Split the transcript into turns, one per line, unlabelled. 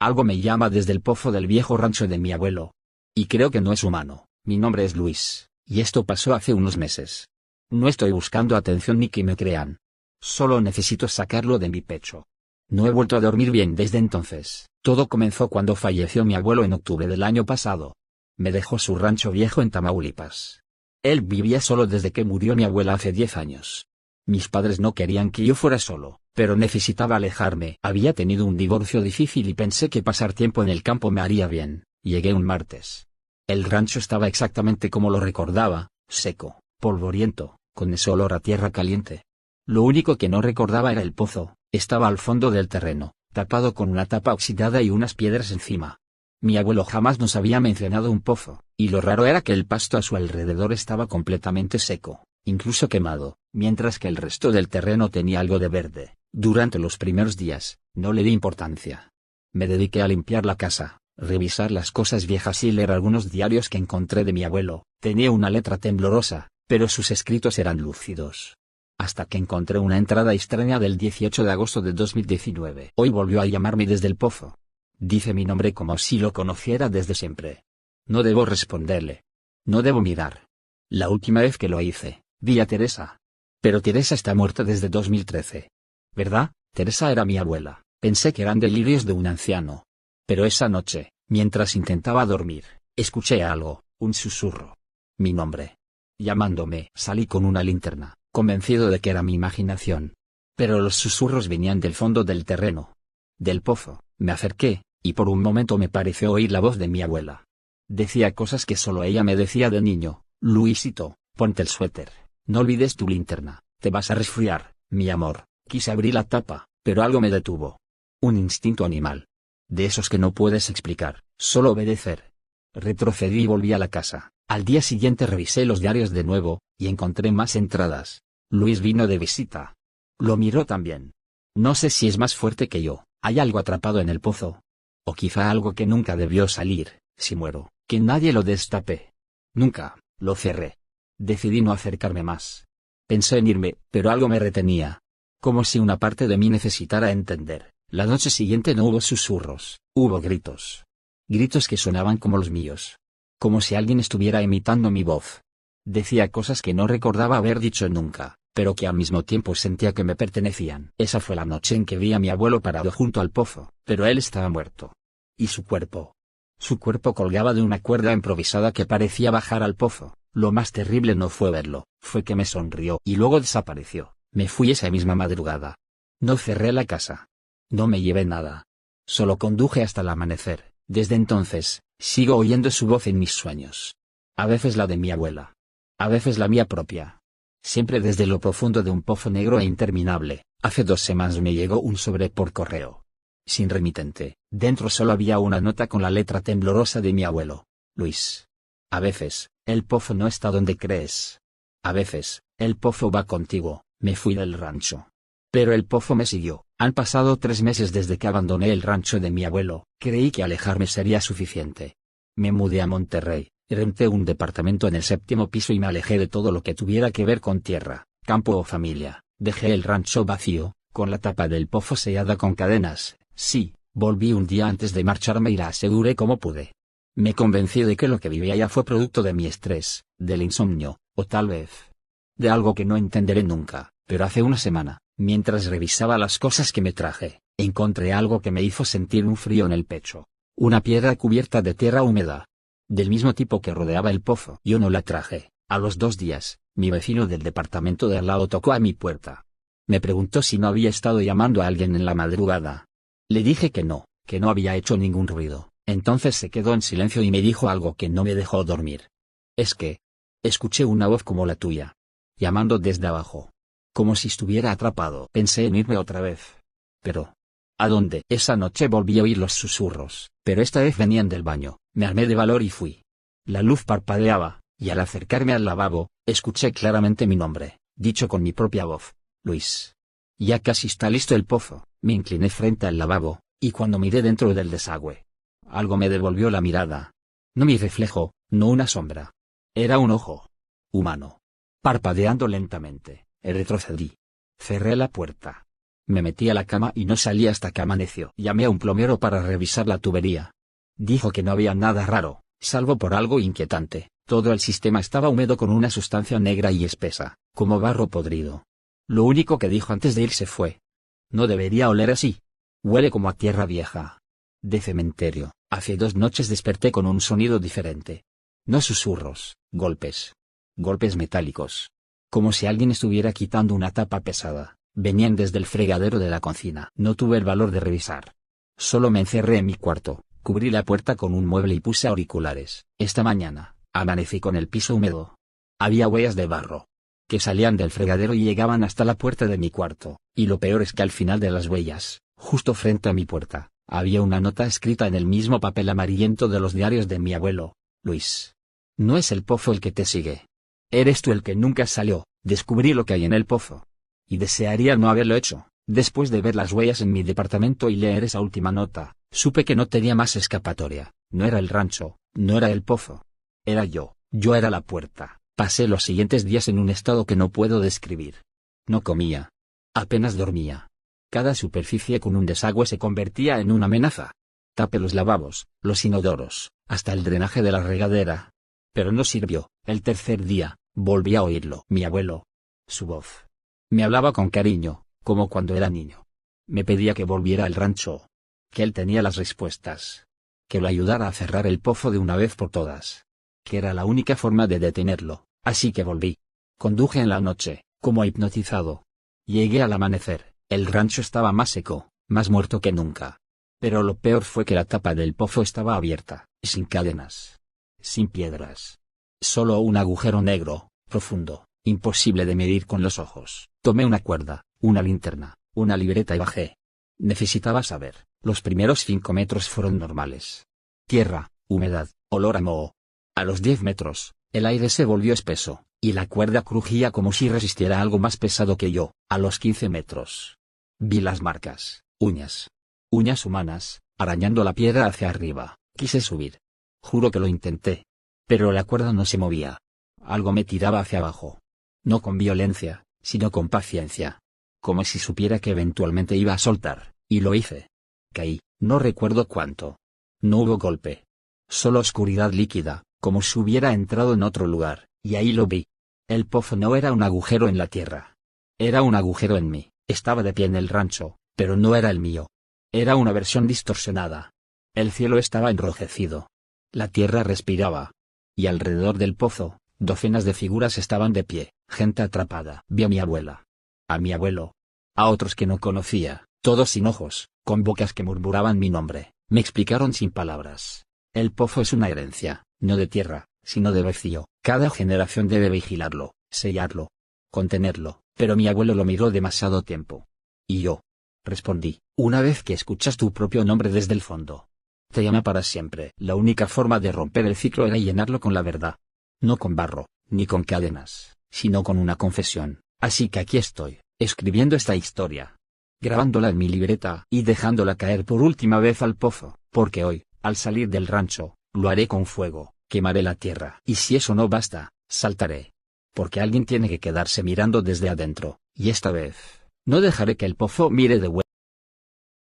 Algo me llama desde el pozo del viejo rancho de mi abuelo. Y creo que no es humano. Mi nombre es Luis, y esto pasó hace unos meses. No estoy buscando atención ni que me crean. Solo necesito sacarlo de mi pecho. No he vuelto a dormir bien desde entonces. Todo comenzó cuando falleció mi abuelo en octubre del año pasado. Me dejó su rancho viejo en Tamaulipas. Él vivía solo desde que murió mi abuela hace 10 años. Mis padres no querían que yo fuera solo, pero necesitaba alejarme. Había tenido un divorcio difícil y pensé que pasar tiempo en el campo me haría bien. Llegué un martes. El rancho estaba exactamente como lo recordaba, seco, polvoriento, con ese olor a tierra caliente. Lo único que no recordaba era el pozo. Estaba al fondo del terreno, tapado con una tapa oxidada y unas piedras encima. Mi abuelo jamás nos había mencionado un pozo, y lo raro era que el pasto a su alrededor estaba completamente seco, incluso quemado, mientras que el resto del terreno tenía algo de verde. Durante los primeros días, no le di importancia. Me dediqué a limpiar la casa, revisar las cosas viejas y leer algunos diarios que encontré de mi abuelo. Tenía una letra temblorosa, pero sus escritos eran lúcidos. Hasta que encontré una entrada extraña del 18 de agosto de 2019. Hoy volvió a llamarme desde el pozo. Dice mi nombre como si lo conociera desde siempre. No debo responderle. No debo mirar. La última vez que lo hice, vi a Teresa. Pero Teresa está muerta desde 2013. ¿Verdad? Teresa era mi abuela. Pensé que eran delirios de un anciano. Pero esa noche, mientras intentaba dormir, escuché algo, un susurro. Mi nombre. Llamándome. Salí con una linterna, convencido de que era mi imaginación. Pero los susurros venían del fondo del terreno. Del pozo. Me acerqué, y por un momento me pareció oír la voz de mi abuela. Decía cosas que solo ella me decía de niño. Luisito, ponte el suéter, no olvides tu linterna, te vas a resfriar, mi amor. Quise abrir la tapa, pero algo me detuvo. Un instinto animal. De esos que no puedes explicar, solo obedecer. Retrocedí y volví a la casa. Al día siguiente revisé los diarios de nuevo, y encontré más entradas. Luis vino de visita. Lo miró también. No sé si es más fuerte que yo. ¿Hay algo atrapado en el pozo? O quizá algo que nunca debió salir. Si muero, que nadie lo destape. Nunca. Lo cerré. Decidí no acercarme más. Pensé en irme, pero algo me retenía. Como si una parte de mí necesitara entender. La noche siguiente no hubo susurros, hubo gritos. Gritos que sonaban como los míos. Como si alguien estuviera imitando mi voz. Decía cosas que no recordaba haber dicho nunca, pero que al mismo tiempo sentía que me pertenecían. Esa fue la noche en que vi a mi abuelo parado junto al pozo, pero él estaba muerto. ¿Y su cuerpo? Su cuerpo colgaba de una cuerda improvisada que parecía bajar al pozo. Lo más terrible no fue verlo, fue que me sonrió y luego desapareció. Me fui esa misma madrugada. No cerré la casa. No me llevé nada. Solo conduje hasta el amanecer. Desde entonces, sigo oyendo su voz en mis sueños. A veces la de mi abuela. A veces la mía propia. Siempre desde lo profundo de un pozo negro e interminable. Hace 2 semanas me llegó un sobre por correo. Sin remitente, dentro solo había una nota con la letra temblorosa de mi abuelo. Luis. A veces, el pozo no está donde crees. A veces, el pozo va contigo. Me fui del rancho. Pero el pozo me siguió. Han pasado 3 meses desde que abandoné el rancho de mi abuelo. Creí que alejarme sería suficiente. Me mudé a Monterrey, renté un departamento en el 7º piso y me alejé de todo lo que tuviera que ver con tierra, campo o familia. Dejé el rancho vacío, con la tapa del pozo sellada con cadenas. Sí, volví un día antes de marcharme y la aseguré como pude. Me convencí de que lo que vivía allá fue producto de mi estrés, del insomnio, o tal vez de algo que no entenderé nunca. Pero hace una semana, mientras revisaba las cosas que me traje, encontré algo que me hizo sentir un frío en el pecho. Una piedra cubierta de tierra húmeda. Del mismo tipo que rodeaba el pozo. Yo no la traje. A los 2 días, mi vecino del departamento de al lado tocó a mi puerta. Me preguntó si no había estado llamando a alguien en la madrugada. Le dije que no había hecho ningún ruido. Entonces se quedó en silencio y me dijo algo que no me dejó dormir. Es que escuché una voz como la tuya, llamando desde abajo. Como si estuviera atrapado. Pensé en irme otra vez. Pero ¿a dónde? Esa noche volví a oír los susurros, pero esta vez venían del baño. Me armé de valor y fui. La luz parpadeaba, y al acercarme al lavabo, escuché claramente mi nombre, dicho con mi propia voz. Luis. Ya casi está listo el pozo. Me incliné frente al lavabo, y cuando miré dentro del desagüe, algo me devolvió la mirada. No mi reflejo, no una sombra. Era un ojo humano. Parpadeando lentamente, retrocedí. Cerré la puerta. Me metí a la cama y no salí hasta que amaneció. Llamé a un plomero para revisar la tubería. Dijo que no había nada raro, salvo por algo inquietante. Todo el sistema estaba húmedo con una sustancia negra y espesa, como barro podrido. Lo único que dijo antes de irse fue: no debería oler así. Huele como a tierra vieja. De cementerio. Hace 2 noches desperté con un sonido diferente. No susurros, golpes. Golpes metálicos. Como si alguien estuviera quitando una tapa pesada. Venían desde el fregadero de la cocina. No tuve el valor de revisar. Solo me encerré en mi cuarto, cubrí la puerta con un mueble y puse auriculares. Esta mañana, amanecí con el piso húmedo. Había huellas de barro, que salían del fregadero y llegaban hasta la puerta de mi cuarto, y lo peor es que al final de las huellas, justo frente a mi puerta, había una nota escrita en el mismo papel amarillento de los diarios de mi abuelo: Luis, no es el pozo el que te sigue. Eres tú el que nunca salió. Descubrí lo que hay en el pozo. Y desearía no haberlo hecho. Después de ver las huellas en mi departamento y leer esa última nota, supe que no tenía más escapatoria. No era el rancho, no era el pozo. Era yo era la puerta. Pasé los siguientes días en un estado que no puedo describir. No comía. Apenas dormía. Cada superficie con un desagüe se convertía en una amenaza. Tapé los lavabos, los inodoros, hasta el drenaje de la regadera. Pero no sirvió. El tercer día, volví a oírlo. Mi abuelo. Su voz. Me hablaba con cariño, como cuando era niño. Me pedía que volviera al rancho. Que él tenía las respuestas. Que lo ayudara a cerrar el pozo de una vez por todas. Que era la única forma de detenerlo, así que volví. Conduje en la noche, como hipnotizado. Llegué al amanecer, el rancho estaba más seco, más muerto que nunca. Pero lo peor fue que la tapa del pozo estaba abierta, sin cadenas. Sin piedras. Solo un agujero negro, profundo, imposible de medir con los ojos. Tomé una cuerda, una linterna, una libreta y bajé. Necesitaba saber. Los primeros 5 metros fueron normales. Tierra, humedad, olor a moho. A los 10 metros, el aire se volvió espeso, y la cuerda crujía como si resistiera algo más pesado que yo. A los 15 metros. Vi las marcas, uñas. Uñas humanas, arañando la piedra hacia arriba. Quise subir. Juro que lo intenté. Pero la cuerda no se movía. Algo me tiraba hacia abajo. No con violencia, sino con paciencia. Como si supiera que eventualmente iba a soltar, y lo hice. Caí, no recuerdo cuánto. No hubo golpe. Solo oscuridad líquida, como si hubiera entrado en otro lugar, y ahí lo vi. El pozo no era un agujero en la tierra. Era un agujero en mí. Estaba de pie en el rancho, pero no era el mío. Era una versión distorsionada. El cielo estaba enrojecido. La tierra respiraba. Y alrededor del pozo, docenas de figuras estaban de pie, gente atrapada. Vi a mi abuela. A mi abuelo. A otros que no conocía, todos sin ojos, con bocas que murmuraban mi nombre. Me explicaron sin palabras. El pozo es una herencia, no de tierra, sino de vacío. Cada generación debe vigilarlo, sellarlo, contenerlo. Pero mi abuelo lo miró demasiado tiempo. Y yo respondí: una vez que escuchas tu propio nombre desde el fondo, te llama para siempre. La única forma de romper el ciclo era llenarlo con la verdad. No con barro, ni con cadenas, sino con una confesión. Así que aquí estoy, escribiendo esta historia, grabándola en mi libreta y dejándola caer por última vez al pozo, porque hoy, al salir del rancho, lo haré con fuego, quemaré la tierra. Y si eso no basta, saltaré. Porque alguien tiene que quedarse mirando desde adentro, y esta vez, no dejaré que el pozo mire de vuelta.